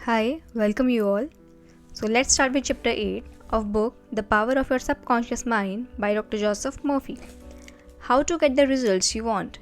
Hi, welcome you all. So let's start with chapter 8 of book The Power of Your Subconscious Mind by Dr. Joseph Murphy. How to get the results you want.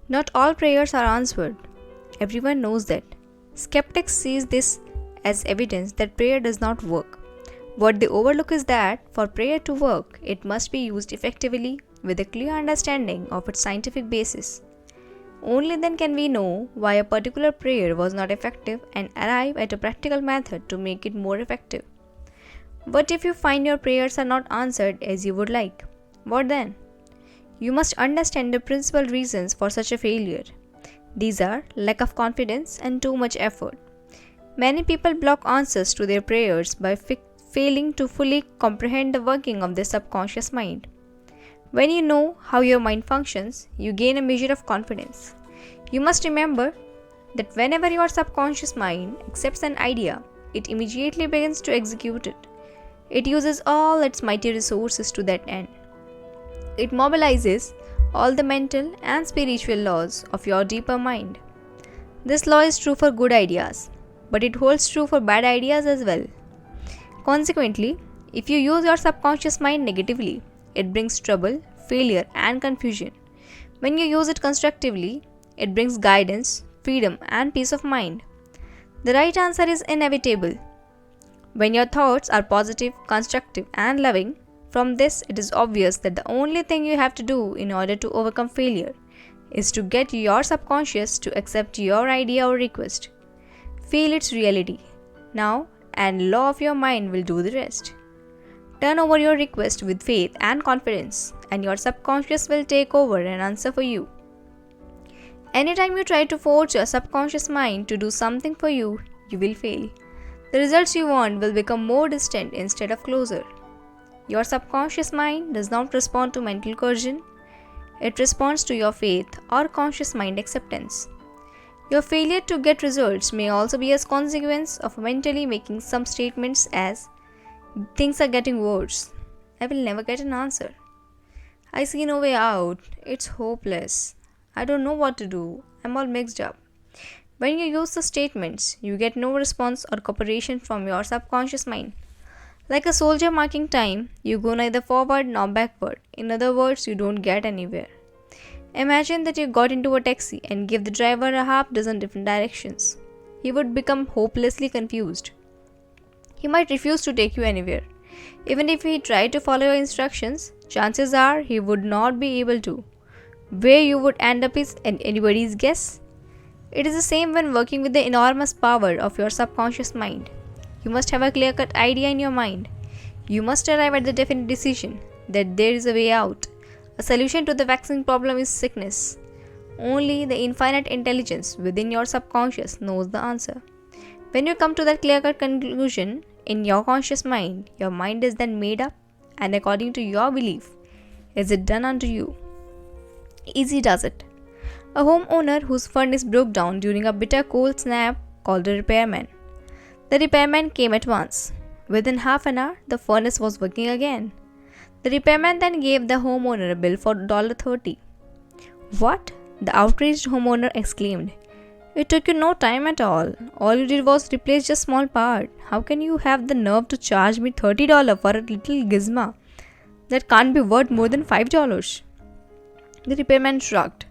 Not all prayers are answered. Everyone knows that. Skeptics sees this as evidence that prayer does not work. What they overlook is that for prayer to work, it must be used effectively with a clear understanding of its scientific basis. Only then can we know why a particular prayer was not effective and arrive at a practical method to make it more effective. But if you find your prayers are not answered as you would like, what then? You must understand the principal reasons for such a failure. These are lack of confidence and too much effort. Many people block answers to their prayers by failing to fully comprehend the working of their subconscious mind. When you know how your mind functions, you gain a measure of confidence. You must remember that whenever your subconscious mind accepts an idea, it immediately begins to execute it. It uses all its mighty resources to that end. It mobilizes all the mental and spiritual laws of your deeper mind. This law is true for good ideas, but it holds true for bad ideas as well. Consequently, if you use your subconscious mind negatively, it brings trouble, failure, and confusion. When you use it constructively, it brings guidance, freedom, and peace of mind. The right answer is inevitable. When your thoughts are positive, constructive, and loving, from this it is obvious that the only thing you have to do in order to overcome failure is to get your subconscious to accept your idea or request. Feel its reality now, and law of your mind will do the rest. Turn over your request with faith and confidence, and your subconscious will take over and answer for you. Anytime you try to force your subconscious mind to do something for you, you will fail. The results you want will become more distant instead of closer. Your subconscious mind does not respond to mental coercion, it responds to your faith or conscious mind acceptance. Your failure to get results may also be a consequence of mentally making some statements as, "Things are getting worse. I will never get an answer. I see no way out. It's hopeless. I don't know what to do. I'm all mixed up." When you use the statements, you get no response or cooperation from your subconscious mind. Like a soldier marking time, you go neither forward nor backward. In other words, you don't get anywhere. Imagine that you got into a taxi and give the driver a half dozen different directions. He would become hopelessly confused. He might refuse to take you anywhere. Even if he tried to follow your instructions, chances are he would not be able to. Where you would end up is anybody's guess. It is the same when working with the enormous power of your subconscious mind. You must have a clear-cut idea in your mind. You must arrive at the definite decision that there is a way out. A solution to the vexing problem is sickness. Only the infinite intelligence within your subconscious knows the answer. When you come to that clear-cut conclusion in your conscious mind, your mind is then made up, and according to your belief, is it done unto you. Easy does it. A homeowner whose furnace broke down during a bitter cold snap called a repairman. The repairman came at once. Within half an hour, the furnace was working again. The repairman then gave the homeowner a bill for $30. "What?" the outraged homeowner exclaimed. "It took you no time at all. All you did was replace just a small part. How can you have the nerve to charge me $30 for a little gizmo that can't be worth more than $5? The repairman shrugged.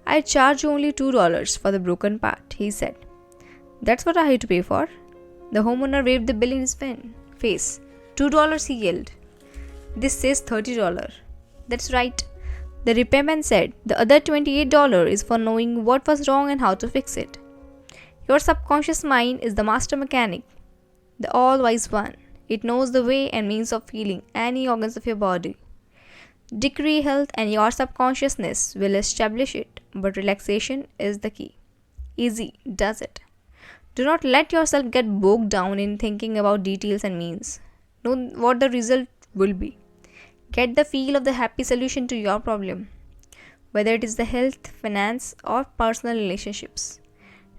"I charge you only $2 for the broken part," he said. "That's what I had to pay for." The homeowner waved the bill in his face. $2, he yelled. "This says $30. "That's right," the repairman said. "The other $28 is for knowing what was wrong and how to fix it." Your subconscious mind is the master mechanic, the all-wise one. It knows the way and means of feeling any organs of your body. Decree health and your subconsciousness will establish it, but relaxation is the key. Easy does it. Do not let yourself get bogged down in thinking about details and means. Know what the result will be. Get the feel of the happy solution to your problem, whether it is the health, finance, or personal relationships.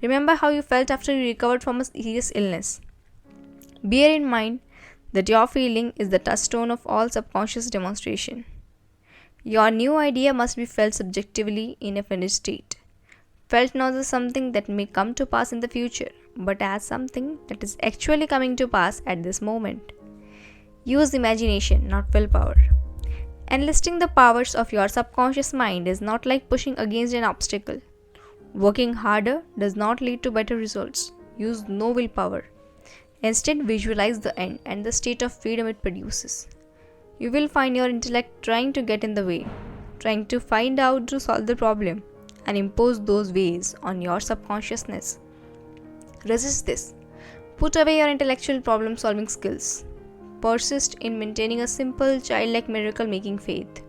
Remember how you felt after you recovered from a serious illness. Bear in mind that your feeling is the touchstone of all subconscious demonstration. Your new idea must be felt subjectively in a finished state. felt not as something that may come to pass in the future, but as something that is actually coming to pass at this moment. Use imagination, not willpower. Enlisting the powers of your subconscious mind is not like pushing against an obstacle. Working harder does not lead to better results. Use no willpower. Instead, visualize the end and the state of freedom it produces. You will find your intellect trying to get in the way, trying to find out to solve the problem, and impose those ways on your subconsciousness. Resist this. Put away your intellectual problem solving skills. Persist in maintaining a simple, childlike miracle making faith.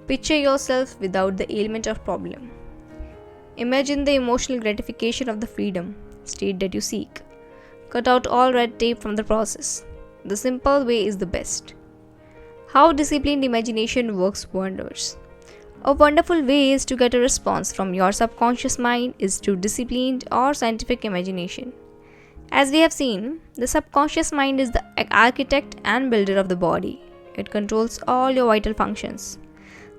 Picture yourself without the ailment of problem. Imagine the emotional gratification of the freedom state that you seek. Cut out all red tape from the process. The simple way is the best. How disciplined imagination works wonders. A wonderful way is to get a response from your subconscious mind is through disciplined or scientific imagination. As we have seen, the subconscious mind is the architect and builder of the body. It controls all your vital functions.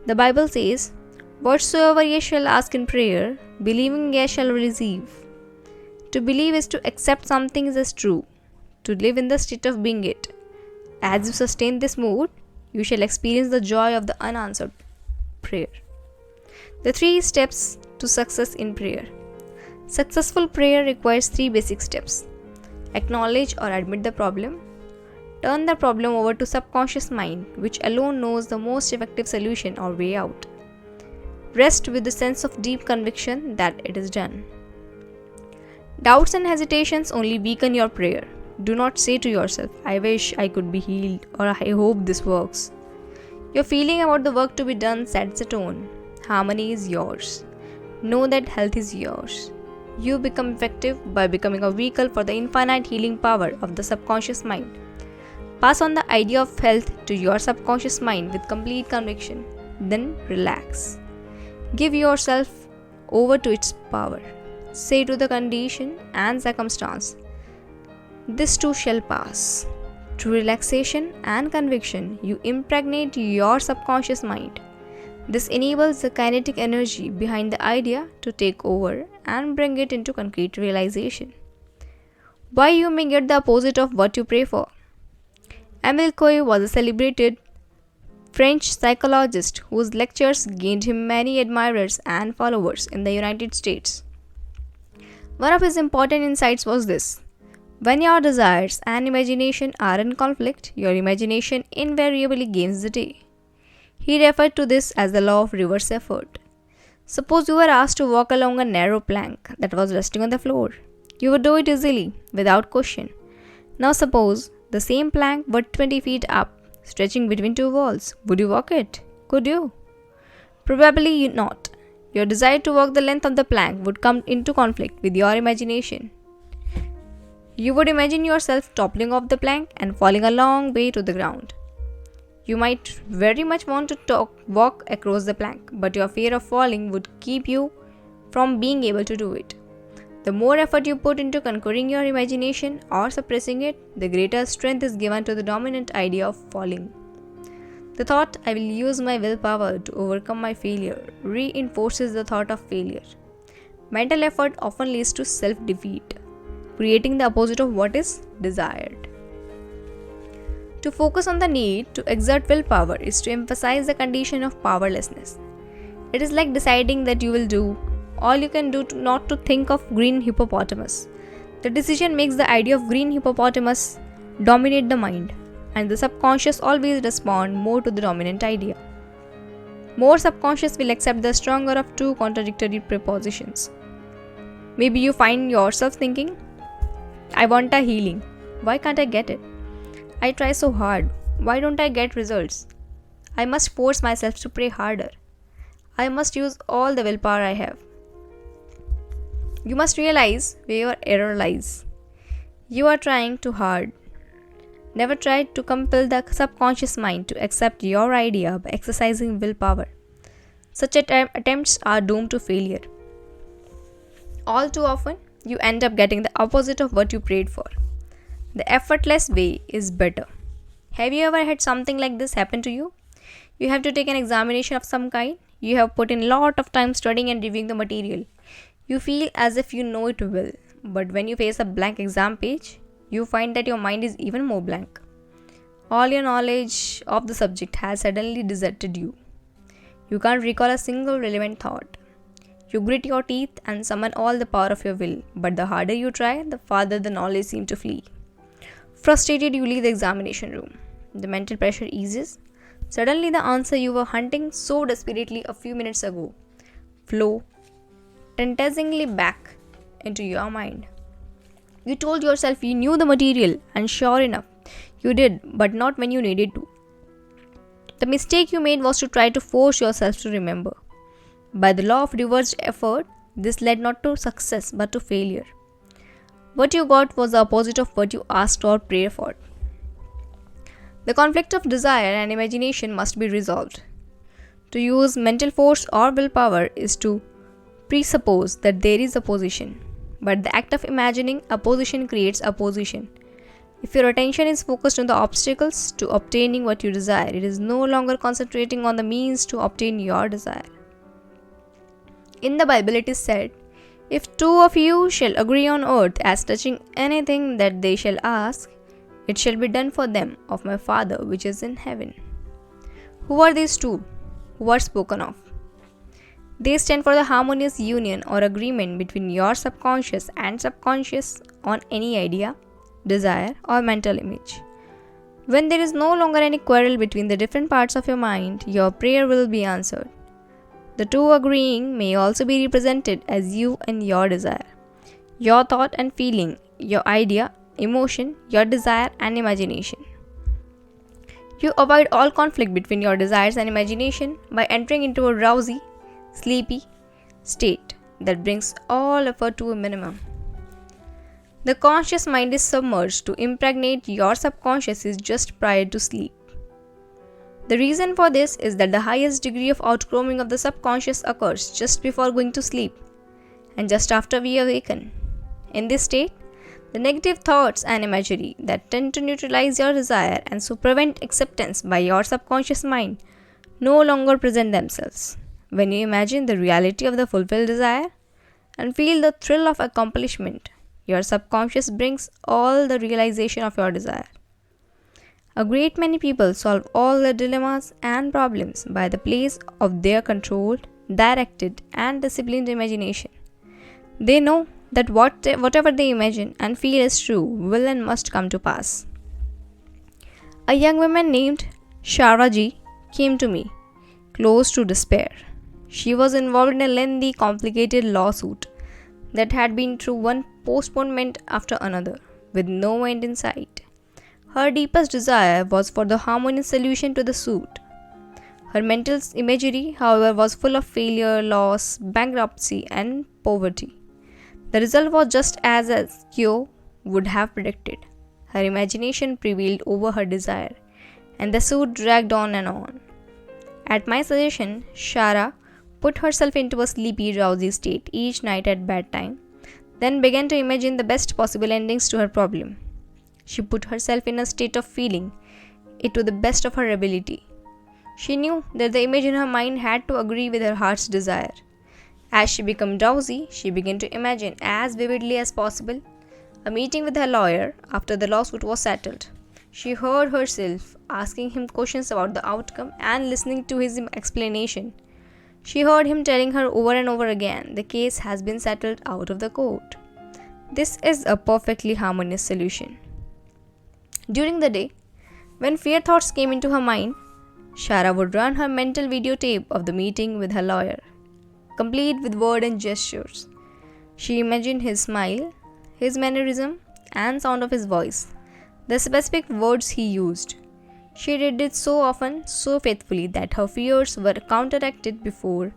The Bible says, "Whatsoever ye shall ask in prayer, believing ye shall receive." To believe is to accept something as true, to live in the state of being it. As you sustain this mood, you shall experience the joy of the unanswered prayer. The 3 steps to success in prayer. Successful prayer requires 3 basic steps. Acknowledge or admit the problem. Turn the problem over to subconscious mind, which alone knows the most effective solution or way out. Rest with the sense of deep conviction that it is done. Doubts and hesitations only weaken your prayer. Do not say to yourself, "I wish I could be healed," or "I hope this works." Your feeling about the work to be done sets a tone. Harmony is yours. Know that health is yours. You become effective by becoming a vehicle for the infinite healing power of the subconscious mind. Pass on the idea of health to your subconscious mind with complete conviction. Then relax. Give yourself over to its power. Say to the condition and circumstance, "This too shall pass." Through relaxation and conviction, you impregnate your subconscious mind. This enables the kinetic energy behind the idea to take over and bring it into concrete realization. Why you may get the opposite of what you pray for. Émile Coué was a celebrated French psychologist whose lectures gained him many admirers and followers in the United States. One of his important insights was this: when your desires and imagination are in conflict, your imagination invariably gains the day. He referred to this as the law of reverse effort. Suppose you were asked to walk along a narrow plank that was resting on the floor. You would do it easily, without question. Now suppose the same plank were 20 feet up, stretching between 2 walls. Would you walk it? Could you? Probably not. Your desire to walk the length of the plank would come into conflict with your imagination. You would imagine yourself toppling off the plank and falling a long way to the ground. You might very much want to walk across the plank, but your fear of falling would keep you from being able to do it. The more effort you put into conquering your imagination or suppressing it, the greater strength is given to the dominant idea of falling. The thought, "I will use my willpower to overcome my failure," reinforces the thought of failure. Mental effort often leads to self-defeat, creating the opposite of what is desired. To focus on the need to exert willpower is to emphasize the condition of powerlessness. It is like deciding that you will do all you can do to not to think of green hippopotamus. The decision makes the idea of green hippopotamus dominate the mind, and the subconscious always respond more to the dominant idea. More subconscious will accept the stronger of 2 contradictory prepositions. Maybe you find yourself thinking, "I want a healing. Why can't I get it? I try so hard. Why don't I get results? I must force myself to pray harder. I must use all the willpower I have." You must realize where your error lies. You are trying too hard. Never try to compel the subconscious mind to accept your idea by exercising willpower. Such attempts are doomed to failure. All too often, you end up getting the opposite of what you prayed for. The effortless way is better. Have you ever had something like this happen to you? You have to take an examination of some kind. You have put in a lot of time studying and reviewing the material. You feel as if you know it well, but when you face a blank exam page, you find that your mind is even more blank. All your knowledge of the subject has suddenly deserted you. You can't recall a single relevant thought. You grit your teeth and summon all the power of your will, but the harder you try, the farther the knowledge seems to flee. Frustrated, you leave the examination room. The mental pressure eases. Suddenly, the answer you were hunting so desperately a few minutes ago flow tantalizingly back into your mind. You told yourself you knew the material, and sure enough, you did, but not when you needed to. The mistake you made was to try to force yourself to remember. By the law of reversed effort, this led not to success but to failure. What you got was the opposite of what you asked or prayed for. The conflict of desire and imagination must be resolved. To use mental force or willpower is to presuppose that there is opposition. But the act of imagining opposition creates opposition. If your attention is focused on the obstacles to obtaining what you desire, it is no longer concentrating on the means to obtain your desire. In the Bible it is said, "If two of you shall agree on earth as touching anything that they shall ask, it shall be done for them of my Father which is in heaven." Who are these two who are spoken of? They stand for the harmonious union or agreement between your subconscious and subconscious on any idea, desire, or mental image. When there is no longer any quarrel between the different parts of your mind, your prayer will be answered. The two agreeing may also be represented as you and your desire, your thought and feeling, your idea, emotion, your desire and imagination. You avoid all conflict between your desires and imagination by entering into a drowsy, sleepy state that brings all effort to a minimum. The conscious mind is submerged to impregnate your subconscious is just prior to sleep. The reason for this is that the highest degree of outgrowing of the subconscious occurs just before going to sleep and just after we awaken. In this state, the negative thoughts and imagery that tend to neutralize your desire and so prevent acceptance by your subconscious mind no longer present themselves. When you imagine the reality of the fulfilled desire and feel the thrill of accomplishment, your subconscious brings all the realization of your desire. A great many people solve all their dilemmas and problems by the place of their controlled, directed, and disciplined imagination. They know that whatever they imagine and feel is true will and must come to pass. A young woman named Sharaji came to me, close to despair. She was involved in a lengthy, complicated lawsuit that had been through one postponement after another, with no end in sight. Her deepest desire was for the harmonious solution to the suit. Her mental imagery, however, was full of failure, loss, bankruptcy, and poverty. The result was just as Kyo would have predicted. Her imagination prevailed over her desire, and the suit dragged on and on. At my suggestion, Shara put herself into a sleepy, drowsy state each night at bedtime, then began to imagine the best possible endings to her problem. She put herself in a state of feeling it to the best of her ability. She knew that the image in her mind had to agree with her heart's desire. As she became drowsy, she began to imagine as vividly as possible a meeting with her lawyer after the lawsuit was settled. She heard herself asking him questions about the outcome and listening to his explanation. She heard him telling her over and over again, "The case has been settled out of the court." This is a perfectly harmonious solution. During the day, when fear thoughts came into her mind, Shara would run her mental videotape of the meeting with her lawyer, complete with words and gestures. She imagined his smile, his mannerism, and sound of his voice, the specific words he used. She did it so often, so faithfully, that her fears were counteracted before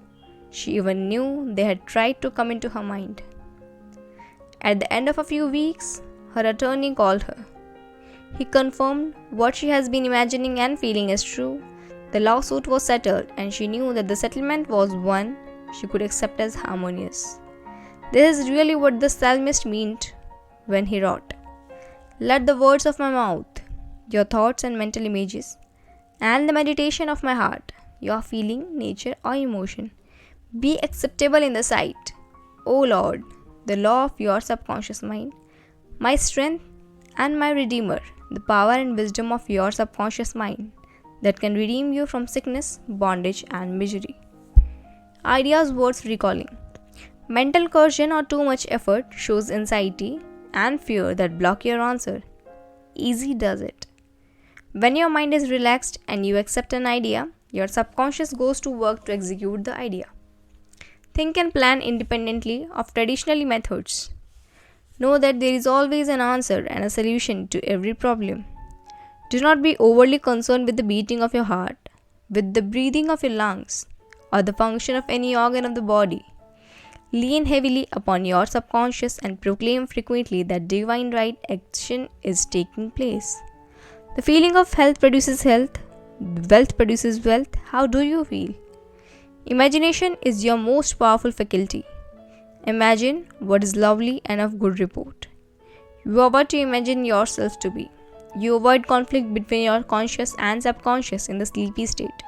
she even knew they had tried to come into her mind. At the end of a few weeks, her attorney called her. He confirmed what she has been imagining and feeling is true. The lawsuit was settled, and she knew that the settlement was one she could accept as harmonious. This is really what the psalmist meant when he wrote, "Let the words of my mouth, your thoughts and mental images, and the meditation of my heart, your feeling, nature, or emotion, be acceptable in the sight, O Lord, the law of your subconscious mind, my strength and my Redeemer, the power and wisdom of your subconscious mind that can redeem you from sickness, bondage, and misery. Ideas worth recalling. Mental coercion or too much effort shows anxiety and fear that block your answer. Easy does it. When your mind is relaxed and you accept an idea, your subconscious goes to work to execute the idea. Think and plan independently of traditional methods. Know that there is always an answer and a solution to every problem. Do not be overly concerned with the beating of your heart, with the breathing of your lungs, or the function of any organ of the body. Lean heavily upon your subconscious and proclaim frequently that divine right action is taking place. The feeling of health produces health, wealth produces wealth. How do you feel? Imagination is your most powerful faculty. Imagine what is lovely and of good report. You are what you imagine yourself to be. You avoid conflict between your conscious and subconscious in the sleepy state.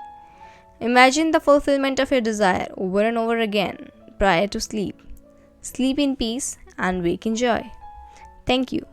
Imagine the fulfillment of your desire over and over again prior to sleep. Sleep in peace and wake in joy. Thank you.